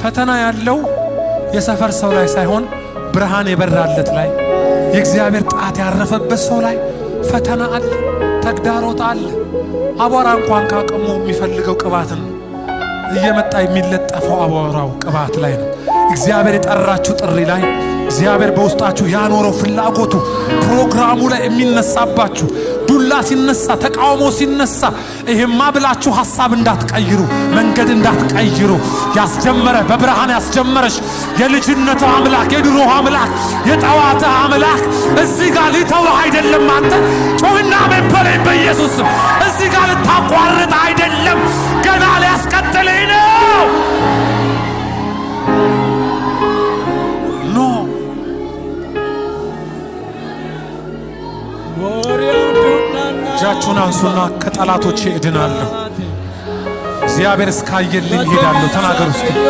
ፈተና ያለው የሰፈር ሰው ላይ ሳይሆን ብርሃን የበራለት ላይ የእግዚአብሔር ጣት ያረፈበት ሰው ላይ ፈተና አለ፣ ተግዳሮት አለ። አቧራ እንኳን ካቀሙ የሚፈልገው ቅባትን ነው። እየመጣ የሚለጠፈው አቧራው ቅባት ላይ ነው። እግዚአብሔር የጠራችሁ ጥሪ ላይ እግዚአብሔር በውስጣችሁ ያኖረው ፍላጎቱ ፕሮግራሙ ላይ የሚነሳባችሁ ዱላ ሲነሳ ተቃውሞ ሲነሳ ይሄማ ብላችሁ ሐሳብ እንዳትቀይሩ መንገድ እንዳትቀይሩ ያስጀመረ በብርሃን ያስጀመረሽ የልጅነቱ አምላክ የድሮ አምላክ የጠዋት አምላክ እዚህ ጋር ሊተው አይደለም። አንተ ጮህና በበለኝ በኢየሱስ እዚህ ጋር ልታቋርጥ አይደለም፣ ገና ሊያስቀጥልህ ነው። እጃችሁን አንሱና ከጠላቶቼ እድናለሁ እግዚአብሔር እስካየልኝ ሄዳለሁ ተናገሩ እስቲ።